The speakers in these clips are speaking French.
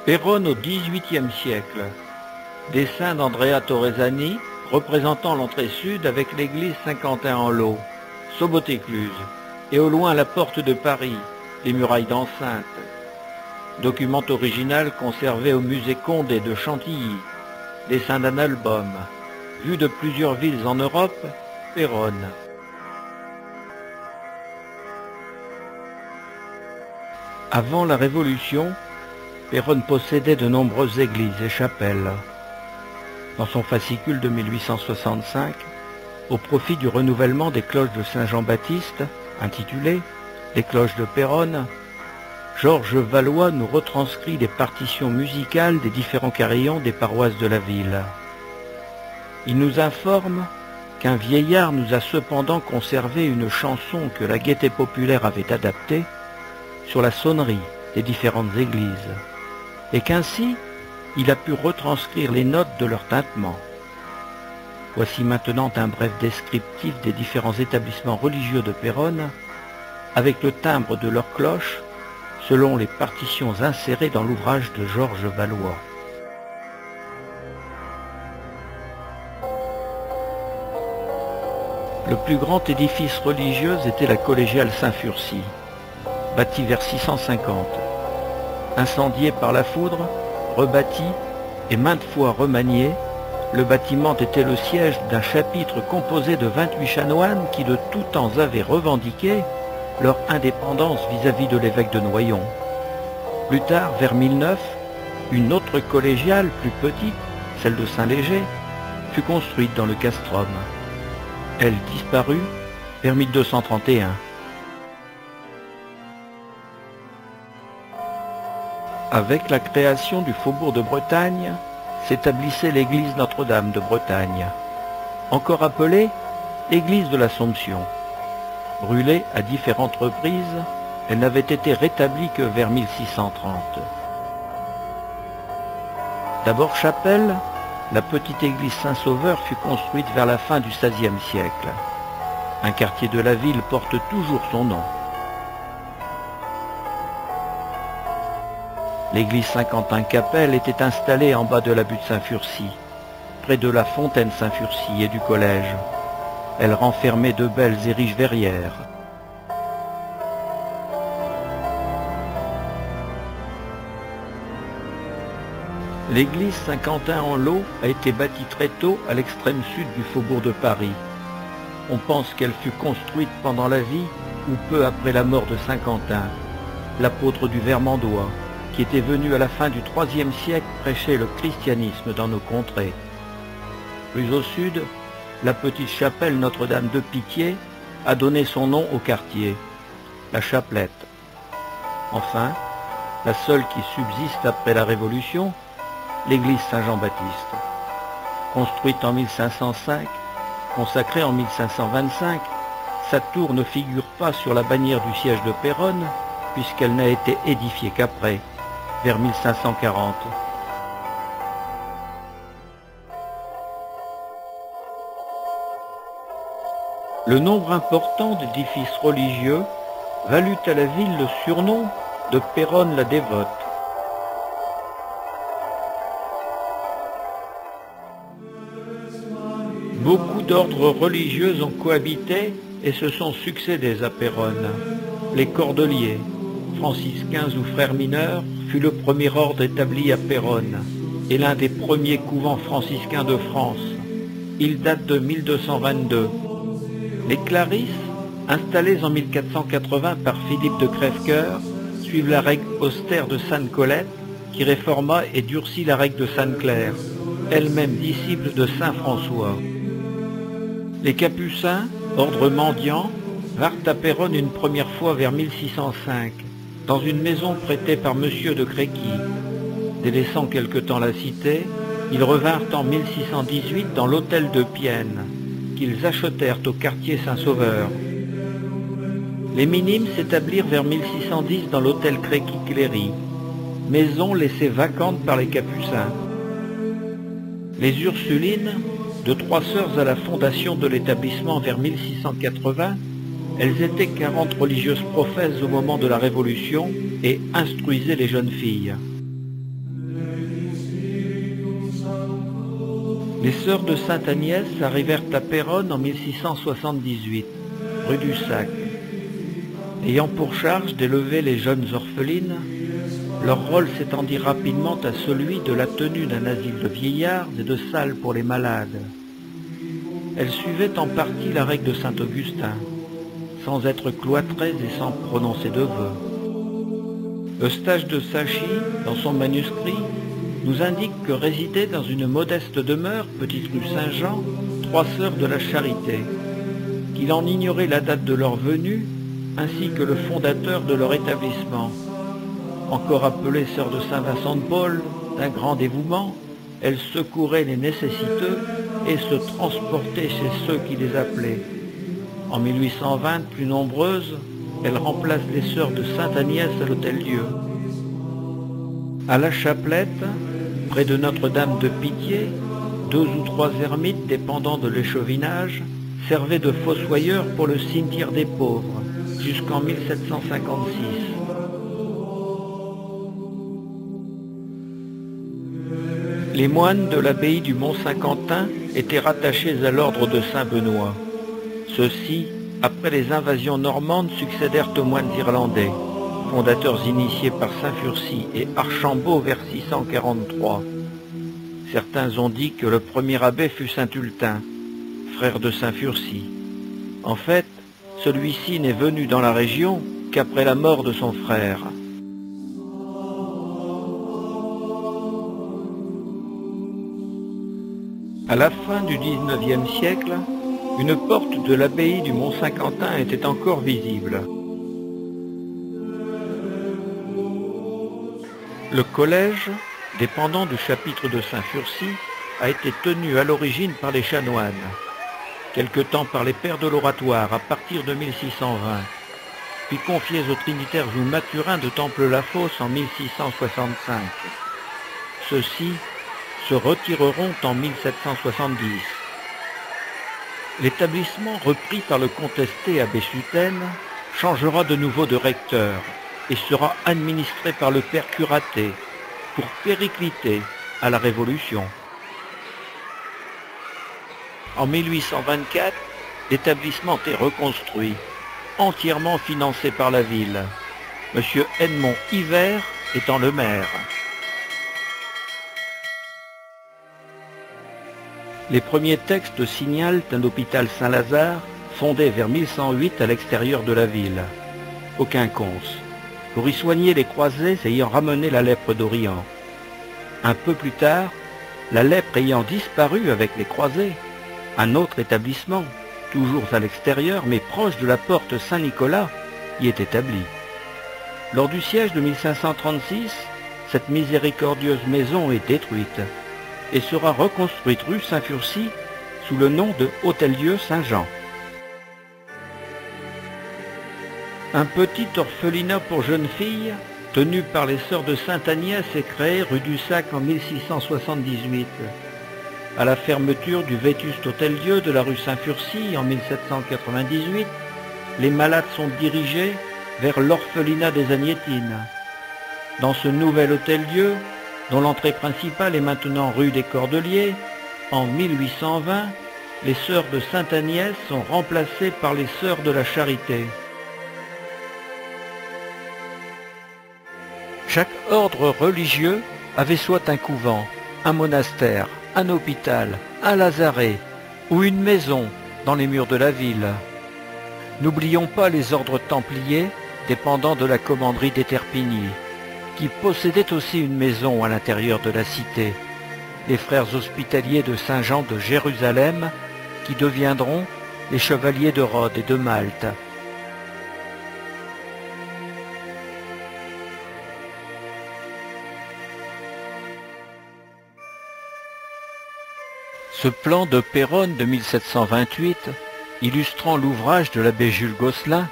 Péronne au XVIIIe siècle. Dessin d'Andrea Torresani représentant l'entrée sud avec l'église Saint-Quentin-en-Lot, Sobot-Écluse, et au loin la porte de Paris, les murailles d'enceinte. Document original conservé au musée Condé de Chantilly. Dessin d'un album. Vue de plusieurs villes en Europe, Péronne. Avant la Révolution, Péronne possédait de nombreuses églises et chapelles. Dans son fascicule de 1865, au profit du renouvellement des cloches de Saint-Jean-Baptiste, intitulé « Les cloches de Péronne », Georges Valois nous retranscrit les partitions musicales des différents carillons des paroisses de la ville. Il nous informe qu'un vieillard nous a cependant conservé une chanson que la Gaieté populaire avait adaptée sur la sonnerie des différentes églises, et qu'ainsi il a pu retranscrire les notes de leur tintement. Voici maintenant un bref descriptif des différents établissements religieux de Péronne, avec le timbre de leurs cloches, selon les partitions insérées dans l'ouvrage de Georges Valois. Le plus grand édifice religieux était la collégiale Saint-Furcy, bâtie vers 650. Incendié par la foudre, rebâti et maintes fois remanié, le bâtiment était le siège d'un chapitre composé de 28 chanoines qui de tout temps avaient revendiqué leur indépendance vis-à-vis de l'évêque de Noyon. Plus tard, vers 1009, une autre collégiale plus petite, celle de Saint-Léger, fut construite dans le castrum. Elle disparut vers 1231. Avec la création du faubourg de Bretagne, s'établissait l'église Notre-Dame de Bretagne, encore appelée église de l'Assomption. Brûlée à différentes reprises, elle n'avait été rétablie que vers 1630. D'abord chapelle, la petite église Saint-Sauveur fut construite vers la fin du XVIe siècle. Un quartier de la ville porte toujours son nom. L'église Saint-Quentin-Capelle était installée en bas de la butte Saint-Furcy, près de la fontaine Saint-Furcy et du collège. Elle renfermait de belles et riches verrières. L'église Saint-Quentin-en-Lot a été bâtie très tôt à l'extrême sud du faubourg de Paris. On pense qu'elle fut construite pendant la vie ou peu après la mort de Saint-Quentin, l'apôtre du Vermandois, qui était venu à la fin du IIIe siècle prêcher le christianisme dans nos contrées. Plus au sud, la petite chapelle Notre-Dame de Pitié a donné son nom au quartier, la Chapelette. Enfin, la seule qui subsiste après la Révolution, l'église Saint-Jean-Baptiste. Construite en 1505, consacrée en 1525, sa tour ne figure pas sur la bannière du siège de Péronne, puisqu'elle n'a été édifiée qu'après, vers 1540. Le nombre important d'édifices religieux valut à la ville le surnom de Péronne la dévote. Beaucoup d'ordres religieux ont cohabité et se sont succédés à Péronne. Les Cordeliers, franciscains ou frères mineurs, fut le premier ordre établi à Péronne et l'un des premiers couvents franciscains de France. Il date de 1222. Les Clarisses, installées en 1480 par Philippe de Crèvecoeur, suivent la règle austère de Sainte Colette, qui réforma et durcit la règle de Sainte Claire, elle-même disciple de Saint François. Les Capucins, ordre mendiant, vinrent à Péronne une première fois vers 1605, dans une maison prêtée par Monsieur de Créqui. Délaissant quelque temps la cité, ils revinrent en 1618 dans l'hôtel de Pienne, qu'ils achetèrent au quartier Saint-Sauveur. Les Minimes s'établirent vers 1610 dans l'hôtel Créqui-Cléry, maison laissée vacante par les Capucins. Les Ursulines, de 3 sœurs à la fondation de l'établissement vers 1680, elles étaient 40 religieuses professes au moment de la Révolution et instruisaient les jeunes filles. Les sœurs de Sainte-Agnès arrivèrent à Péronne en 1678, rue du Sac. Ayant pour charge d'élever les jeunes orphelines, leur rôle s'étendit rapidement à celui de la tenue d'un asile de vieillards et de salles pour les malades. Elles suivaient en partie la règle de saint Augustin, sans être cloîtrées et sans prononcer de vœux. Eustache de Sachy, dans son manuscrit, nous indique que résidaient dans une modeste demeure, petite rue Saint-Jean, 3 sœurs de la Charité, qu'il en ignorait la date de leur venue, ainsi que le fondateur de leur établissement. Encore appelées sœurs de Saint-Vincent de Paul, d'un grand dévouement, elles secouraient les nécessiteux et se transportaient chez ceux qui les appelaient. En 1820, plus nombreuses, elles remplacent les sœurs de Sainte-Agnès à l'Hôtel-Dieu. À la Chaplette, près de Notre-Dame de Pitié, 2 ou 3 ermites dépendant de l'échevinage servaient de fossoyeurs pour le cimetière des pauvres, jusqu'en 1756. Les moines de l'abbaye du Mont-Saint-Quentin étaient rattachés à l'ordre de Saint-Benoît. Ceux-ci, après les invasions normandes, succédèrent aux moines irlandais, fondateurs initiés par saint Furcy et Archambault vers 643. Certains ont dit que le premier abbé fut saint Ultin, frère de saint Furcy. En fait, celui-ci n'est venu dans la région qu'après la mort de son frère. À la fin du XIXe siècle, une porte de l'abbaye du Mont-Saint-Quentin était encore visible. Le collège, dépendant du chapitre de Saint-Furcy, a été tenu à l'origine par les chanoines, quelque temps par les pères de l'oratoire à partir de 1620, puis confiés aux trinitaires ou mathurins de Temple-la-Fosse en 1665. Ceux-ci se retireront en 1770. L'établissement repris par le contesté abbé Suttaine changera de nouveau de recteur et sera administré par le père Curaté pour péricliter à la Révolution. En 1824, l'établissement est reconstruit, entièrement financé par la ville, M. Edmond Hiver étant le maire. Les premiers textes signalent un hôpital Saint-Lazare fondé vers 1108 à l'extérieur de la ville, au Quinconce, pour y soigner les croisés ayant ramené la lèpre d'Orient. Un peu plus tard, la lèpre ayant disparu avec les croisés, un autre établissement, toujours à l'extérieur mais proche de la porte Saint-Nicolas, y est établi. Lors du siège de 1536, cette miséricordieuse maison est détruite et sera reconstruite rue Saint-Furcy sous le nom de Hôtel-Dieu Saint-Jean. Un petit orphelinat pour jeunes filles, tenu par les sœurs de Sainte-Agnès, est créé rue du Sac en 1678. À la fermeture du vétuste Hôtel-Dieu de la rue Saint-Furcy en 1798, les malades sont dirigés vers l'orphelinat des Agnétines. Dans ce nouvel Hôtel-Dieu, dont l'entrée principale est maintenant rue des Cordeliers, en 1820, les sœurs de Sainte-Agnès sont remplacées par les sœurs de la Charité. Chaque ordre religieux avait soit un couvent, un monastère, un hôpital, un lazaret ou une maison dans les murs de la ville. N'oublions pas les ordres templiers dépendant de la commanderie d'Éterpigny, qui possédait aussi une maison à l'intérieur de la cité, les frères hospitaliers de Saint-Jean de Jérusalem, qui deviendront les chevaliers de Rhodes et de Malte. Ce plan de Péronne de 1728, illustrant l'ouvrage de l'abbé Jules Gosselin,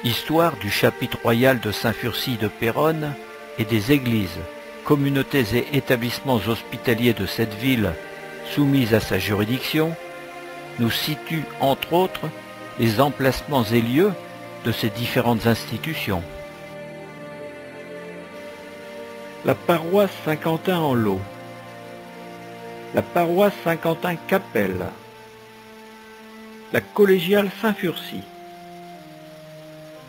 Histoire du chapitre royal de Saint-Furcy de Péronne, et des églises, communautés et établissements hospitaliers de cette ville soumises à sa juridiction, nous situe entre autres les emplacements et lieux de ces différentes institutions. La paroisse Saint-Quentin-en-Lot. la paroisse Saint-Quentin-Capelle, la collégiale Saint-Furcy,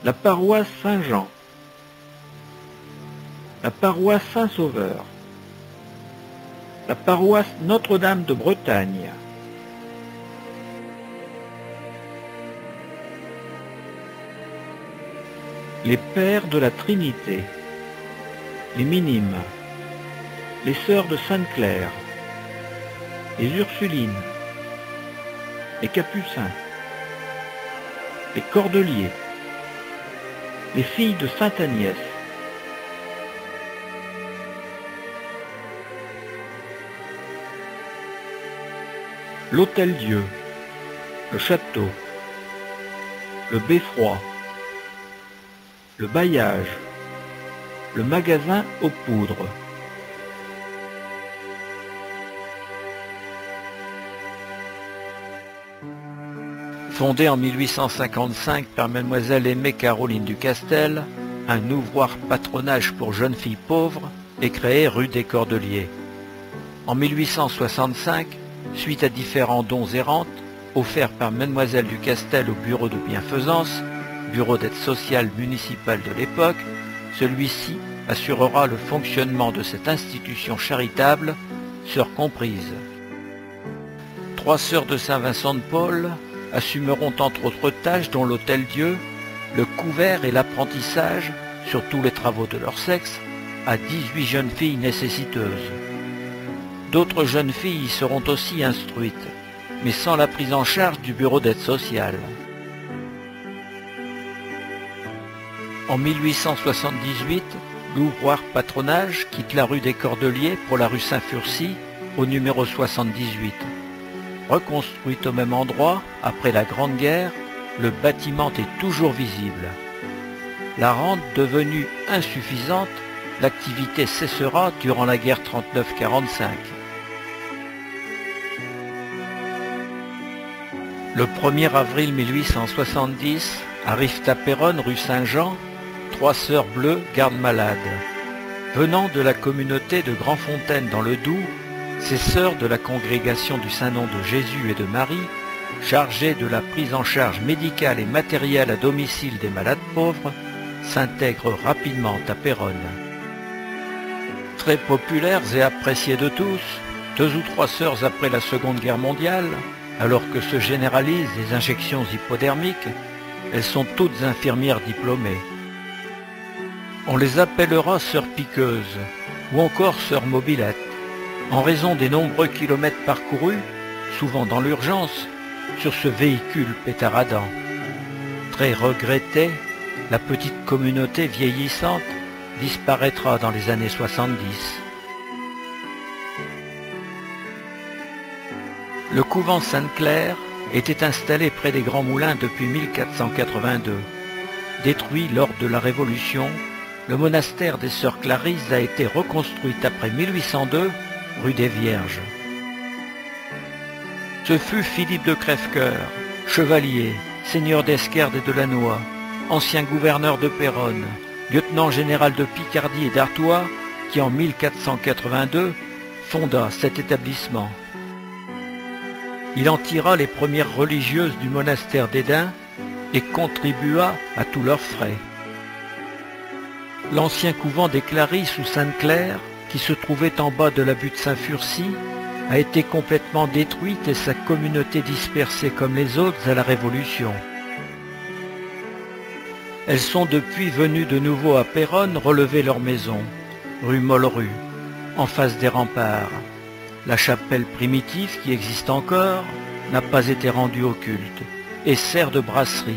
la paroisse Saint-Jean, la paroisse Saint-Sauveur, la paroisse Notre-Dame de Bretagne, les Pères de la Trinité, les Minimes, les Sœurs de Sainte-Claire, les Ursulines, les Capucins, les Cordeliers, les Filles de Sainte-Agnès, l'Hôtel-Dieu, le Château, le Beffroi, le Bailliage, le Magasin aux Poudres. Fondé en 1855 par Mademoiselle Aimée Caroline du Castel, un ouvroir patronage pour jeunes filles pauvres est créé rue des Cordeliers. En 1865, suite à différents dons et rentes offerts par Mademoiselle du Castel au bureau de bienfaisance, bureau d'aide sociale municipale de l'époque, celui-ci assurera le fonctionnement de cette institution charitable, sœurs comprises. 3 sœurs de Saint-Vincent de Paul assumeront entre autres tâches dont l'Hôtel-Dieu, le couvert et l'apprentissage, sur tous les travaux de leur sexe, à 18 jeunes filles nécessiteuses. D'autres jeunes filles y seront aussi instruites, mais sans la prise en charge du bureau d'aide sociale. En 1878, l'ouvroir patronage quitte la rue des Cordeliers pour la rue Saint-Furcy, au numéro 78. Reconstruite au même endroit, après la Grande Guerre, le bâtiment est toujours visible. La rente devenue insuffisante, l'activité cessera durant la guerre 39-45. Le 1er avril 1870, arrivent à Péronne, rue Saint-Jean, 3 sœurs bleues gardes malades. Venant de la communauté de Grandfontaine dans le Doubs, ces sœurs de la congrégation du Saint-Nom de Jésus et de Marie, chargées de la prise en charge médicale et matérielle à domicile des malades pauvres, s'intègrent rapidement à Péronne. Très populaires et appréciées de tous, 2 ou 3 sœurs après la Seconde Guerre mondiale, alors que se généralisent les injections hypodermiques, elles sont toutes infirmières diplômées. On les appellera sœurs piqueuses ou encore sœurs mobilettes, en raison des nombreux kilomètres parcourus, souvent dans l'urgence, sur ce véhicule pétaradant. Très regrettée, la petite communauté vieillissante disparaîtra dans les années 70. Le couvent Sainte-Claire était installé près des Grands Moulins depuis 1482. Détruit lors de la Révolution, le monastère des Sœurs Clarisses a été reconstruit après 1802, rue des Vierges. Ce fut Philippe de Crèvecoeur, chevalier, seigneur d'Esquerdes et de Lannoy, ancien gouverneur de Péronne, lieutenant général de Picardie et d'Artois, qui en 1482 fonda cet établissement. Il en tira les premières religieuses du monastère d'Hesdin et contribua à tous leurs frais. L'ancien couvent des Clarisses ou Sainte-Claire, qui se trouvait en bas de la butte Saint-Furcy, a été complètement détruite et sa communauté dispersée comme les autres à la Révolution. Elles sont depuis venues de nouveau à Péronne relever leur maison, rue Mollerue, en face des remparts. La chapelle primitive qui existe encore n'a pas été rendue au culte et sert de brasserie.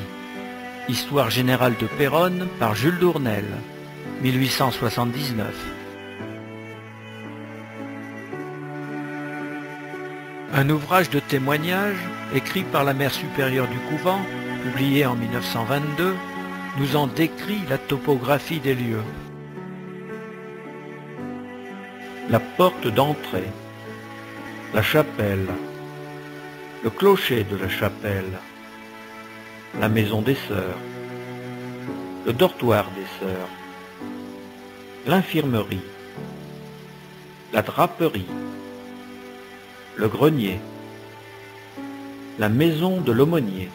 Histoire générale de Péronne par Jules Dournel, 1879. Un ouvrage de témoignage, écrit par la mère supérieure du couvent, publié en 1922, nous en décrit la topographie des lieux. La porte d'entrée, la chapelle, le clocher de la chapelle, la maison des sœurs, le dortoir des sœurs, l'infirmerie, la draperie, le grenier, la maison de l'aumônier.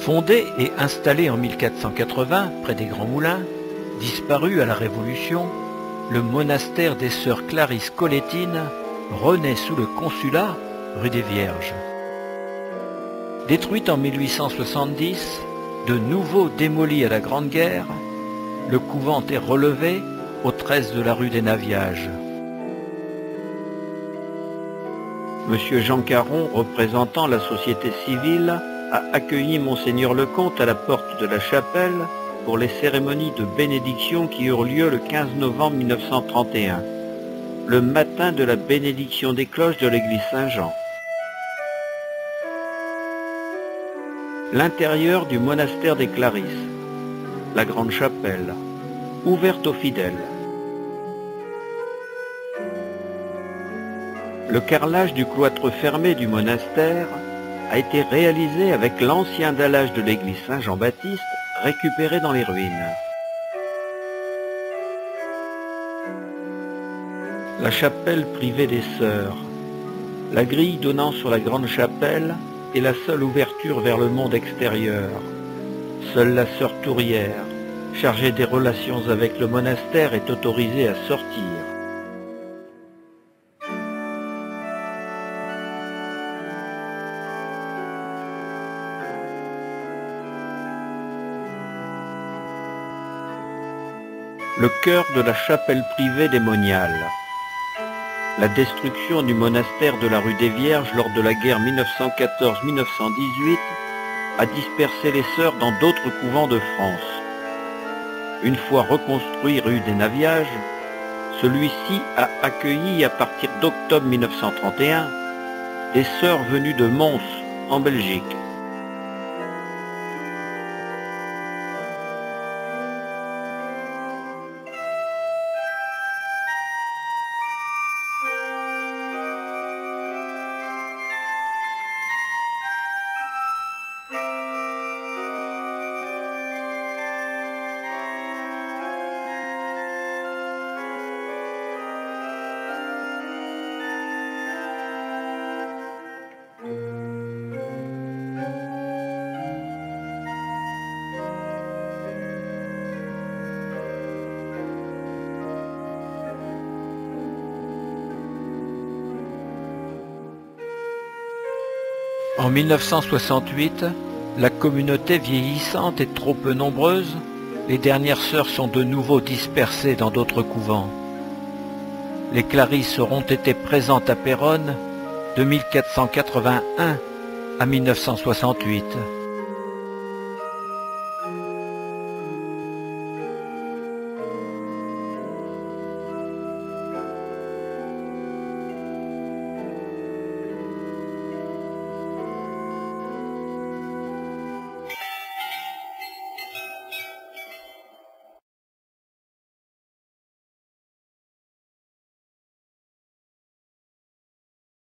Fondé et installé en 1480 près des Grands Moulins, disparu à la Révolution, le monastère des sœurs Clarisses Colettines renaît sous le consulat rue des Vierges. Détruite en 1870, de nouveau démoli à la Grande Guerre, le couvent est relevé au 13 de la rue des Naviages. Monsieur Jean Caron, représentant la société civile, a accueilli Monseigneur le Comte à la porte de la chapelle pour les cérémonies de bénédiction qui eurent lieu le 15 novembre 1931, le matin de la bénédiction des cloches de l'église Saint-Jean. L'intérieur du monastère des Clarisses, la grande chapelle, ouverte aux fidèles. Le carrelage du cloître fermé du monastère a été réalisé avec l'ancien dallage de l'église Saint-Jean-Baptiste récupéré dans les ruines. La chapelle privée des Sœurs, la grille donnant sur la grande chapelle est la seule ouverture vers le monde extérieur. Seule la sœur Tourière, chargée des relations avec le monastère, est autorisée à sortir. Le cœur de la chapelle privée des Moniales. La destruction du monastère de la rue des Vierges lors de la guerre 1914-1918 a dispersé les sœurs dans d'autres couvents de France. Une fois reconstruit rue des Naviages, celui-ci a accueilli à partir d'octobre 1931 des sœurs venues de Mons, en Belgique. En 1968, la communauté vieillissante est trop peu nombreuse, les dernières sœurs sont de nouveau dispersées dans d'autres couvents. Les Clarisses auront été présentes à Péronne de 1481 à 1968.